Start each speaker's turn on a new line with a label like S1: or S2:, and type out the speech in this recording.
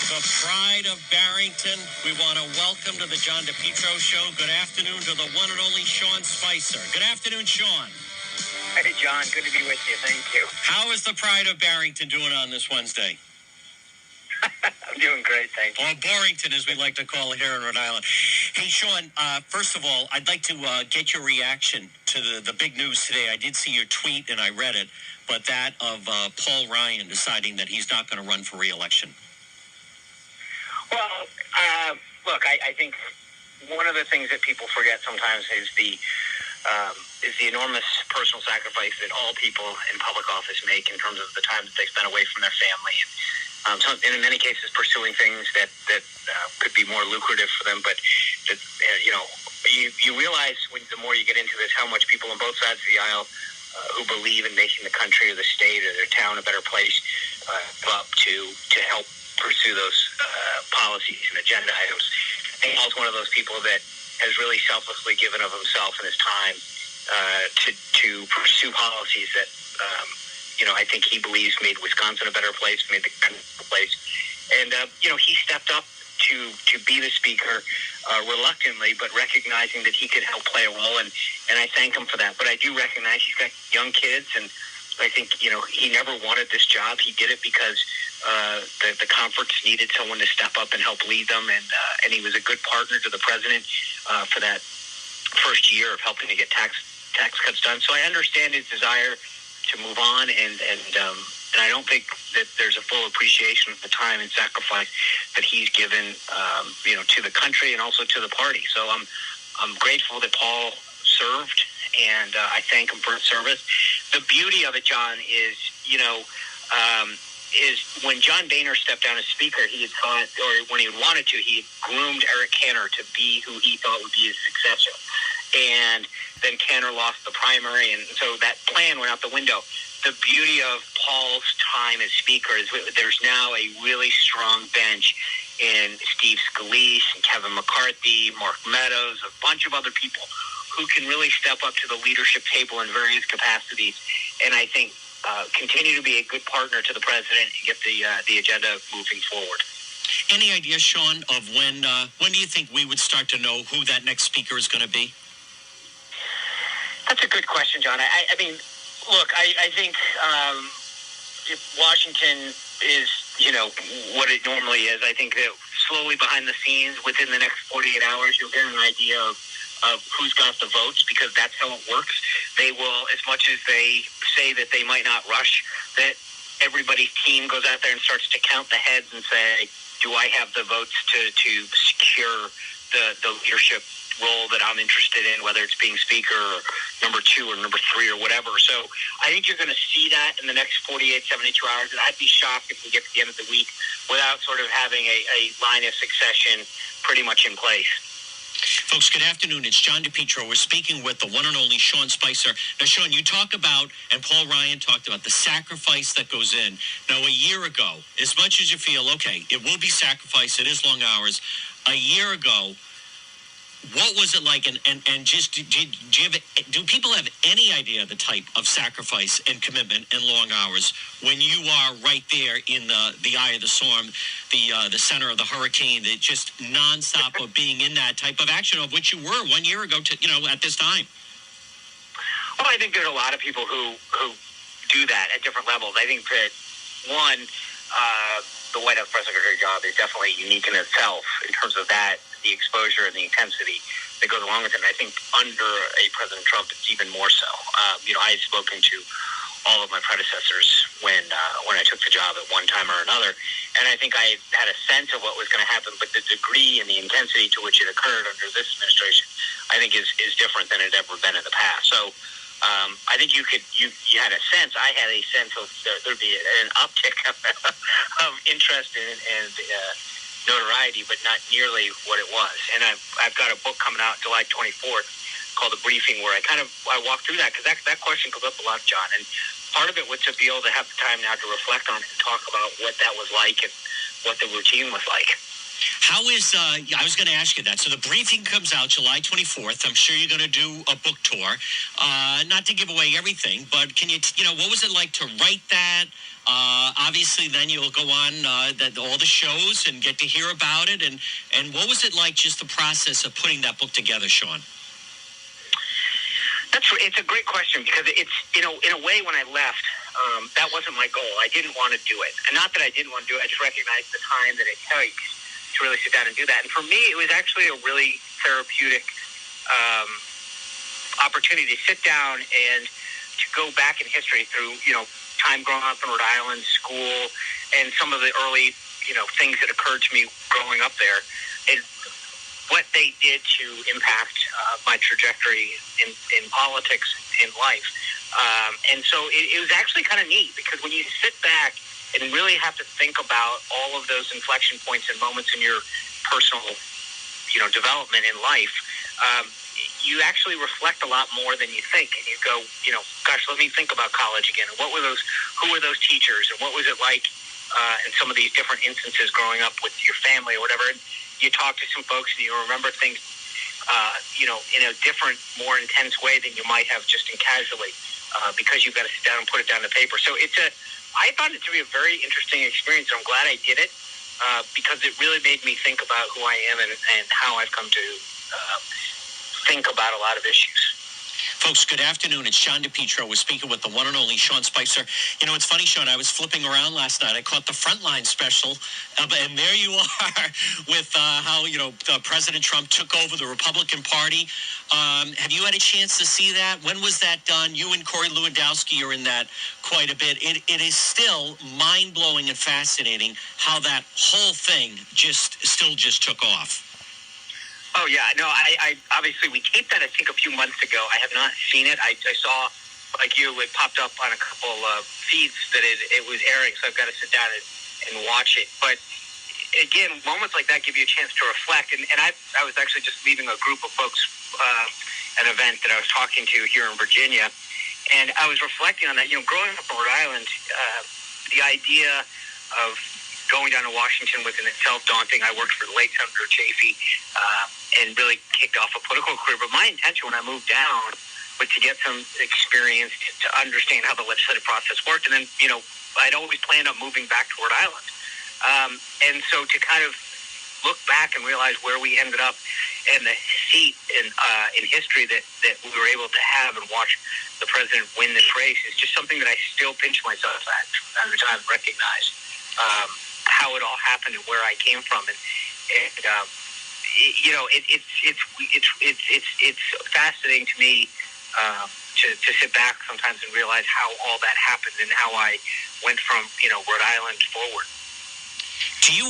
S1: The pride of Barrington. We want to welcome to the John DePetro Show. Good afternoon to the one and only Sean Spicer. Good afternoon, Sean.
S2: Hey, John. Good to be with you. Thank you.
S1: How is the pride of Barrington doing on this Wednesday?
S2: I'm doing great, thank you.
S1: Or Barrington, as we like to call it here in Rhode Island. Hey, Sean, first of all, I'd like to get your reaction to the big news today. I did see your tweet, and I read it, but that of Paul Ryan deciding that he's not going to run for re-election.
S2: Well, look, I think one of the things that people forget sometimes is the enormous personal sacrifice that all people in public office make in terms of the time that they spend away from their family. And in many cases, pursuing things that could be more lucrative for them. But, you realize the more you get into this how much people on both sides of the aisle who believe in making the country or the state or their town a better place up to help pursue those policies and agenda items. And Paul's one of those people that has really selflessly given of himself and his time to pursue policies that, I think he believes made Wisconsin a better place, made the country a better place. And, he stepped up to be the speaker reluctantly, but recognizing that he could help play a role. And I thank him for that. But I do recognize he's got young kids, and I think, he never wanted this job. He did it because the conference needed someone to step up and help lead them, and he was a good partner to the president for that first year of helping to get tax cuts done. So I understand his desire to move on, and I don't think that there's a full appreciation of the time and sacrifice that he's given, to the country and also to the party. So I'm grateful that Paul served, and I thank him for his service. The beauty of it, John, is, is when John Boehner stepped down as speaker, he had thought, or when he wanted to, he had groomed Eric Cantor to be who he thought would be his successor. And then Cantor lost the primary, and so that plan went out the window. The beauty of Paul's time as speaker is there's now a really strong bench in Steve Scalise and Kevin McCarthy, Mark Meadows, a bunch of other people who can really step up to the leadership table in various capacities, and I think continue to be a good partner to the president and get the agenda moving forward.
S1: Any idea, Sean, of when do you think we would start to know who that next speaker is going to be?
S2: That's a good question, John. I mean, look, I think if Washington is, what it normally is, I think that slowly behind the scenes, within the next 48 hours, you'll get an idea of who's got the votes, because that's how it works. They will, as much as they say that they might not rush, that everybody's team goes out there and starts to count the heads and say, do I have the votes to secure the leadership role that I'm interested in, whether it's being speaker or number 2 or number 3 or whatever. So I think you're going to see that in the next 48, 72 hours, and I'd be shocked if we get to the end of the week without sort of having a line of succession pretty much in place.
S1: Folks, good afternoon. It's John DePetro. We're speaking with the one and only Sean Spicer. Now, Sean, you talk about, and Paul Ryan talked about, the sacrifice that goes in. Now, a year ago, as much as you feel, okay, it will be sacrifice, it is long hours, a year ago, what was it like, and just do people have any idea the type of sacrifice and commitment and long hours when you are right there in the eye of the storm, the center of the hurricane, that just nonstop of being in that type of action of which you were 1 year ago to at this time?
S2: Well, I think there's a lot of people who do that at different levels. I think that one, the White House press secretary job is definitely unique in itself in terms of that, the exposure and the intensity that goes along with it. And I think under a President Trump, it's even more so. I had spoken to all of my predecessors when I took the job at one time or another, and I think I had a sense of what was going to happen, but the degree and the intensity to which it occurred under this administration, I think is different than it had ever been in the past. So I think you had a sense, I had a sense of there'd be an uptick of interest and notoriety, but not nearly what it was. And I've got a book coming out July 24th called The Briefing, where I walk through that, because that question comes up a lot, John. And part of it was to be able to have the time now to reflect on it and talk about what that was like and what the routine was like.
S1: How is, I was going to ask you that. So the briefing comes out July 24th. I'm sure you're going to do a book tour. Not to give away everything, but can you, what was it like to write that? Obviously, then you'll go on all the shows and get to hear about it. And what was it like, just the process of putting that book together, Sean?
S2: It's a great question, because it's, in a way, when I left, that wasn't my goal. I didn't want to do it. And not that I didn't want to do it, I just recognized the time that it takes to really sit down and do that. And for me, it was actually a really therapeutic opportunity to sit down and to go back in history through, time growing up in Rhode Island, school, and some of the early, things that occurred to me growing up there, and what they did to impact my trajectory in politics and life. And so it was actually kind of neat, because when you sit back and really have to think about all of those inflection points and moments in your personal, development in life, you actually reflect a lot more than you think. And you go, gosh, let me think about college again. And who were those teachers? And what was it like in some of these different instances growing up with your family or whatever? And you talk to some folks and you remember things, in a different, more intense way than you might have just in casually, because you've got to sit down and put it down to paper. So I found it to be a very interesting experience. I'm glad I did it, because it really made me think about who I am and how I've come to think about a lot of issues.
S1: Folks, good afternoon. It's John DePetro. We're speaking with the one and only Sean Spicer. It's funny, Sean, I was flipping around last night. I caught the Frontline special, and there you are with how, President Trump took over the Republican Party. Have you had a chance to see that? When was that done? You and Corey Lewandowski are in that quite a bit. It is still mind-blowing and fascinating how that whole thing just took off.
S2: Oh, yeah. No, I obviously, we taped that, I think, a few months ago. I have not seen it. I saw, like you, it popped up on a couple of feeds that it was airing, so I've got to sit down and watch it. But, again, moments like that give you a chance to reflect. And I was actually just leaving a group of folks, an event that I was talking to here in Virginia, and I was reflecting on that. Growing up in Rhode Island, the idea of going down to Washington was in itself daunting. I worked for the late Senator Chafee and really kicked off a political career. But my intention when I moved down was to get some experience to understand how the legislative process worked. And then, I'd always planned on moving back to Rhode Island. And so to kind of look back and realize where we ended up and the seat in history that we were able to have and watch the president win this race is just something that I still pinch myself at every time I recognize how it all happened and where I came from, and it's fascinating to me to sit back sometimes and realize how all that happened and how I went from Rhode Island forward.
S1: Do you